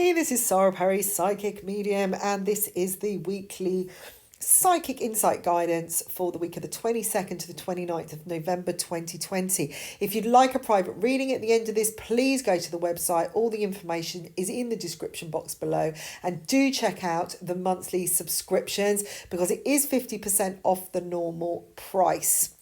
Hey, this is Sara Perry, psychic medium, and this is the weekly psychic insight guidance for the week of the 22nd to the 29th of November 2020. If you'd like a private reading at the end of this, please go to the website. All the information is in the description box below, and do check out the monthly subscriptions because it is 50% off the normal price.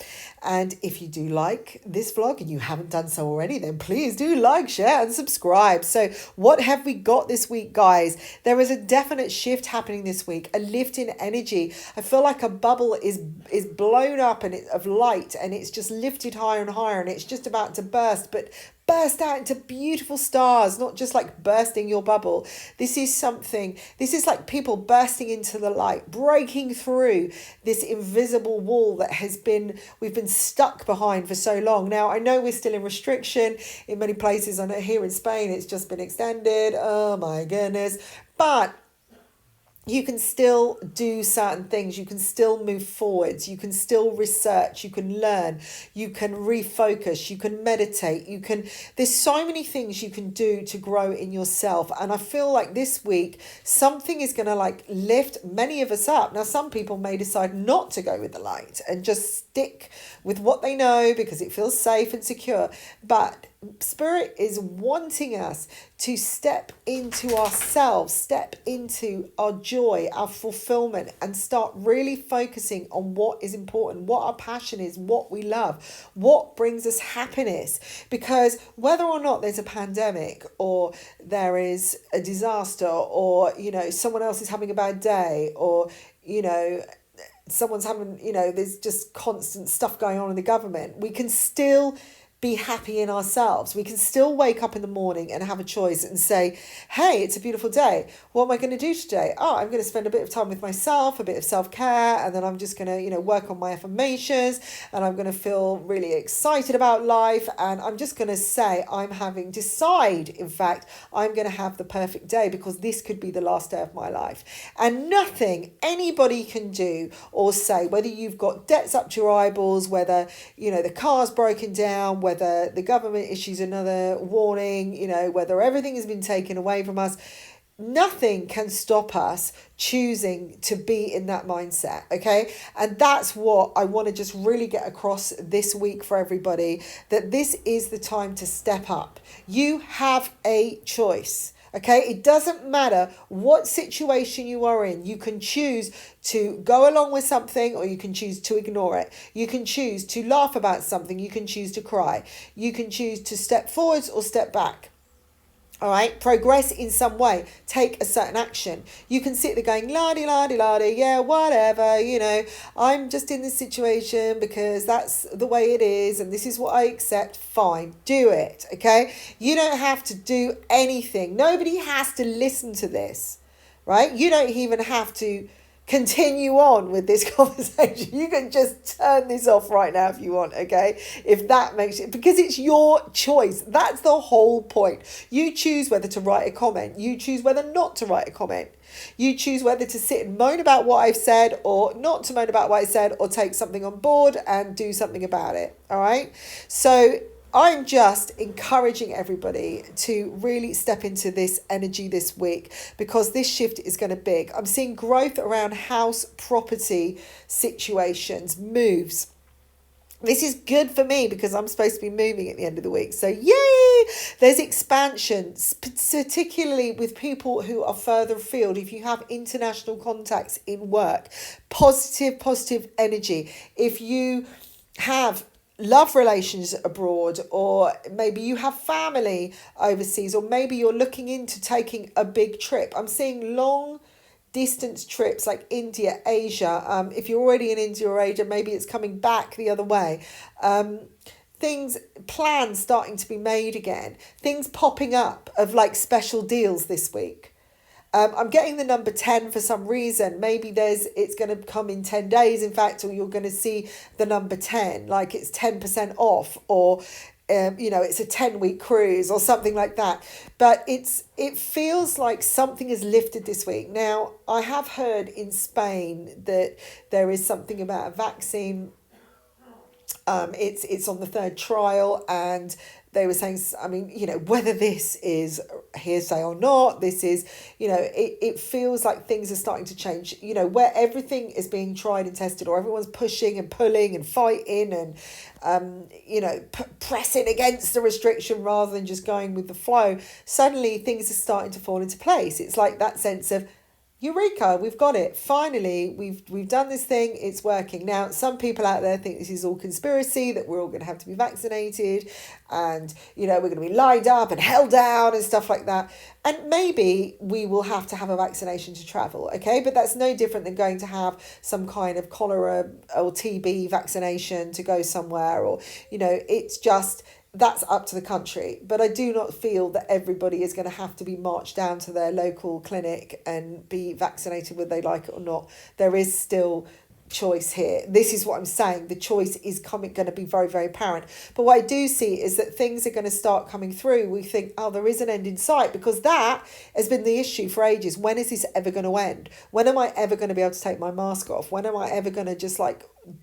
And if you do like this vlog and you haven't done so already, then please do like, share and subscribe. So what have we got this week, guys? There is a definite shift happening this week, a lift in energy. I feel like a bubble is blown up and of light, and it's just lifted higher and higher, and it's just about to burst, but burst out into beautiful stars, not just like bursting your bubble. This is like people bursting into the light, breaking through this invisible wall that we've been stuck behind for so long. Now, I know we're still in restriction in many places. I know here in Spain it's just been extended. Oh my goodness. But you can still do certain things. You can still move forwards. You can still research. You can learn. You can refocus. You can meditate. There's so many things you can do to grow in yourself. And I feel like this week, something is going to lift many of us up. Now, some people may decide not to go with the light and just stick with what they know because it feels safe and secure. But Spirit is wanting us to step into ourselves, step into our joy, our fulfillment, and start really focusing on what is important, what our passion is, what we love, what brings us happiness. Because whether or not there's a pandemic or there is a disaster or, someone else is having a bad day or, someone's having, there's just constant stuff going on in the government, we can still be happy in ourselves. We can still wake up in the morning and have a choice and say, hey, it's a beautiful day. What am I going to do today? Oh, I'm going to spend a bit of time with myself, a bit of self-care, and then I'm just going to, work on my affirmations, and I'm going to feel really excited about life, and I'm just going to say I'm going to have the perfect day because this could be the last day of my life. And nothing anybody can do or say, whether you've got debts up to your eyeballs, whether, the car's broken down, whether the government issues another warning, whether everything has been taken away from us, nothing can stop us choosing to be in that mindset, okay? And that's what I want to just really get across this week for everybody, that this is the time to step up. You have a choice. Okay, it doesn't matter what situation you are in. You can choose to go along with something or you can choose to ignore it. You can choose to laugh about something. You can choose to cry. You can choose to step forwards or step back. All right, progress in some way, take a certain action. You can sit there going, la-di, la-di, la-di, yeah, whatever, I'm just in this situation because that's the way it is and this is what I accept. Fine, do it, okay? You don't have to do anything. Nobody has to listen to this, right? You don't even have to continue on with this conversation. You can just turn this off right now if you want, okay? If that makes it, because it's your choice. That's the whole point. You choose whether to write a comment. You choose whether not to write a comment. You choose whether to sit and moan about what I've said or not to moan about what I said, or take something on board and do something about it, all right? So I'm just encouraging everybody to really step into this energy this week because this shift is going to be big. I'm seeing growth around house property situations, moves. This is good for me because I'm supposed to be moving at the end of the week. So yay! There's expansion, particularly with people who are further afield. If you have international contacts in work, positive energy. If you have love relations abroad, or maybe you have family overseas, or maybe you're looking into taking a big trip. I'm seeing long distance trips like India, Asia. If you're already in India or Asia, maybe it's coming back the other way. Plans starting to be made again. Things popping up of special deals this week. I'm getting the number 10 for some reason. Maybe it's going to come in 10 days, in fact, or you're going to see the number 10, like it's 10% off, or it's a 10-week cruise or something like that. But it feels like something is lifted this week. Now, I have heard in Spain that there is something about a vaccine. It's on the third trial, and they were saying, I mean, whether this is hearsay or not, this is, it feels like things are starting to change, where everything is being tried and tested, or everyone's pushing and pulling and fighting and, pressing against the restriction rather than just going with the flow. Suddenly things are starting to fall into place. It's like that sense of, Eureka, we've got it. Finally, we've done this thing. It's working. Now, some people out there think this is all conspiracy, that we're all going to have to be vaccinated and, we're going to be lined up and held down and stuff like that. And maybe we will have to have a vaccination to travel, okay? But that's no different than going to have some kind of cholera or TB vaccination to go somewhere, or, it's just... That's up to the country. But I do not feel that everybody is going to have to be marched down to their local clinic and be vaccinated whether they like it or not. There is still choice here. This is what I'm saying. The choice is going to be very, very apparent. But what I do see is that things are going to start coming through. We think, oh, there is an end in sight, because that has been the issue for ages. When is this ever going to end? When am I ever going to be able to take my mask off? When am I ever going to just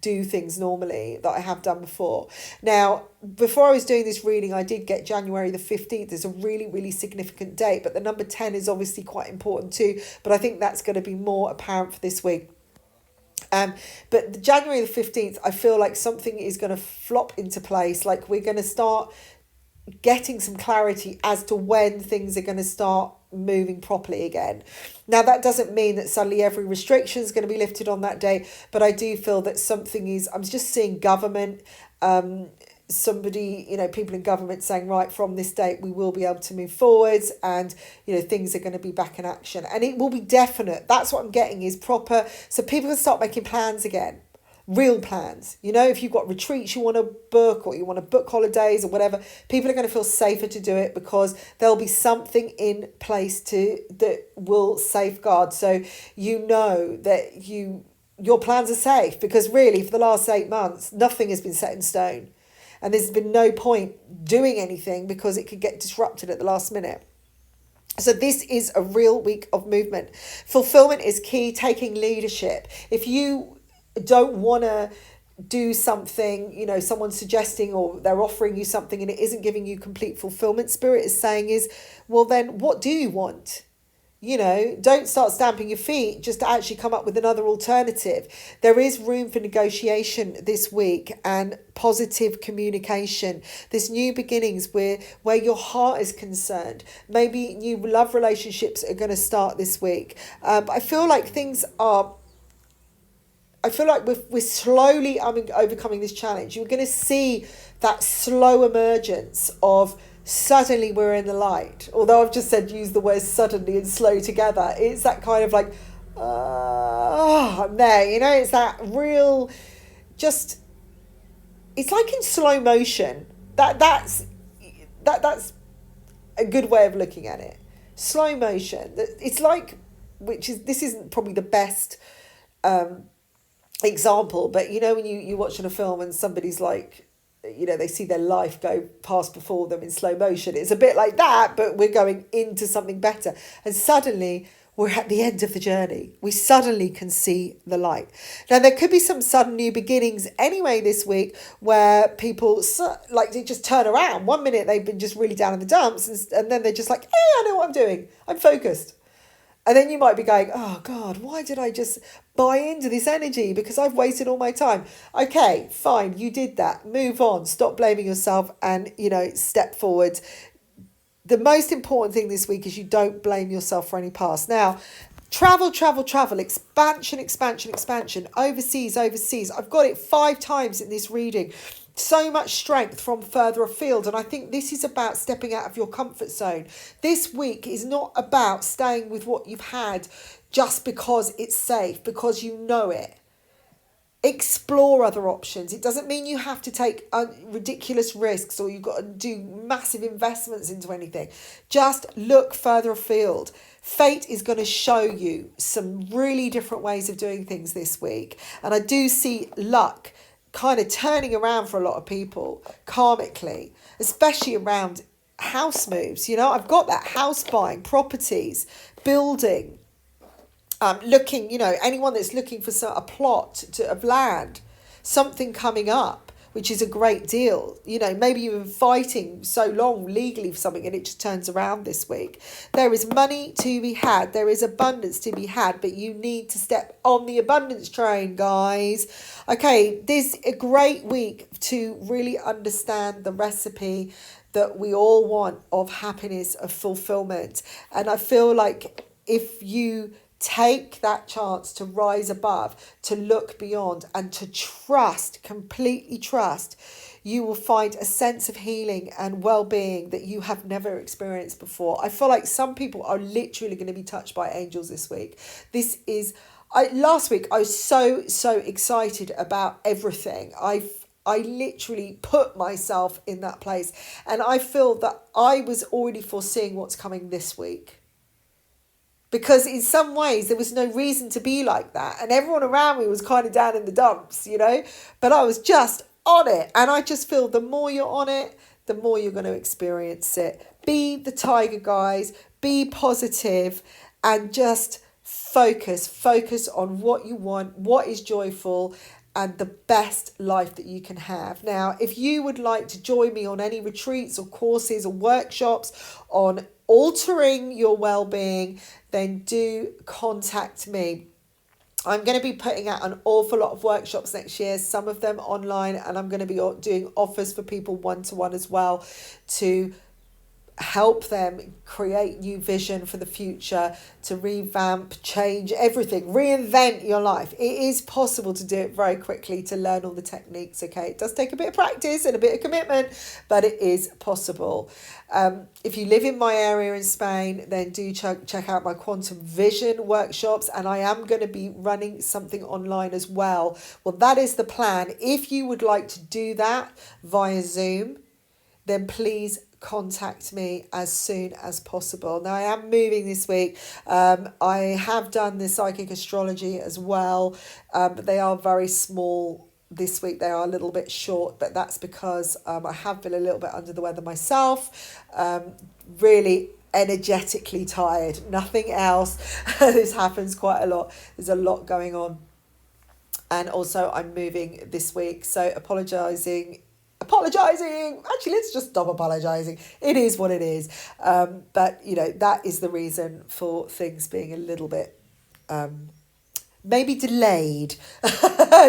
do things normally that I have done before? Now, before I was doing this reading, I did get January the 15th as a really, really significant date, but the number 10 is obviously quite important too. But I think that's going to be more apparent for this week. But January the 15th, I feel like something is going to flop into place. Like we're going to start getting some clarity as to when things are going to start moving properly again. Now, that doesn't mean that suddenly every restriction is going to be lifted on that day, but I do feel that something is, I'm just seeing government, somebody, people in government saying, right, from this date, we will be able to move forwards and, things are going to be back in action, and it will be definite. That's what I'm getting, is proper. So people can start making plans again. Real plans. If you've got retreats you want to book, or you want to book holidays or whatever, people are going to feel safer to do it because there'll be something in place that will safeguard. So that your plans are safe, because really for the last 8 months nothing has been set in stone, and there's been no point doing anything because it could get disrupted at the last minute. So this is a real week of movement. Fulfillment is key. Taking leadership. If you don't want to do something, someone's suggesting or they're offering you something and it isn't giving you complete fulfillment, Spirit is saying well, then what do you want? Don't start stamping your feet, just to actually come up with another alternative. There is room for negotiation this week and positive communication. There's new beginnings where your heart is concerned. Maybe new love relationships are going to start this week. But I feel like we're slowly overcoming this challenge. You're going to see that slow emergence of suddenly we're in the light. Although I've just said use the words suddenly and slow together. It's that kind of like, I'm there, it's that real, just, it's like in slow motion. That's a good way of looking at it. Slow motion. It's like, this isn't probably the best example, but when you're watching a film and somebody's like, they see their life go past before them in slow motion. It's a bit like that, but we're going into something better. And suddenly we're at the end of the journey. We suddenly can see the light. Now, there could be some sudden new beginnings anyway this week where people they just turn around. 1 minute they've been just really down in the dumps, and then they're just like, hey, I know what I'm doing. I'm focused. And then you might be going, oh God, why did I just buy into this energy? Because I've wasted all my time. Okay, fine, you did that. Move on. Stop blaming yourself and, step forward. The most important thing this week is you don't blame yourself for any past. Now, travel, expansion, overseas. I've got it 5 times in this reading. So much strength from further afield. And I think this is about stepping out of your comfort zone. This week is not about staying with what you've had just because it's safe, because you know it. Explore other options. It doesn't mean you have to take ridiculous risks or you've got to do massive investments into anything. Just look further afield. Fate is going to show you some really different ways of doing things this week. And I do see luck kind of turning around for a lot of people karmically, especially around house moves. I've got that house buying, properties, building, looking, anyone that's looking for a plot of land, something coming up, which is a great deal. You know, maybe you've been fighting so long legally for something and it just turns around this week. There is money to be had. There is abundance to be had, but you need to step on the abundance train, guys. Okay, this is a great week to really understand the recipe that we all want of happiness, of fulfillment. And I feel like if you take that chance to rise above, to look beyond, and to trust, completely trust, you will find a sense of healing and well-being that you have never experienced before. I feel like some people are literally going to be touched by angels this week. Last week I was so excited about everything. I literally put myself in that place, and I feel that I was already foreseeing what's coming this week. Because in some ways there was no reason to be like that. And everyone around me was kind of down in the dumps, you know. But I was just on it. And I just feel the more you're on it, the more you're going to experience it. Be the tiger, guys. Be positive and just focus on what you want, what is joyful, and the best life that you can have. Now, if you would like to join me on any retreats or courses or workshops on altering your well-being, then do contact me. I'm going to be putting out an awful lot of workshops next year, some of them online, and I'm going to be doing offers for people one-to-one as well to help them create new vision for the future, to revamp, change everything, reinvent your life. It is possible to do it very quickly, to learn all the techniques. Okay, it does take a bit of practice and a bit of commitment, but it is possible. If you live in my area in Spain, then do check out my quantum vision workshops, and I am going to be running something online as well. Well, that is the plan. If you would like to do that via Zoom, then please contact me as soon as possible. Now, I am moving this week. I have done the psychic astrology as well, but they are very small this week. They are a little bit short, but that's because I have been a little bit under the weather myself, really energetically tired, nothing else. This happens quite a lot. There's a lot going on. And also I'm moving this week, so apologising. Actually, let's just stop apologising. It is what it is. But, you know, that is the reason for things being a little bit maybe delayed.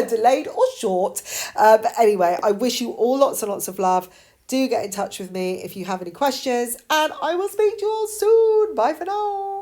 Delayed or short. But anyway, I wish you all lots and lots of love. Do get in touch with me if you have any questions. And I will speak to you all soon. Bye for now.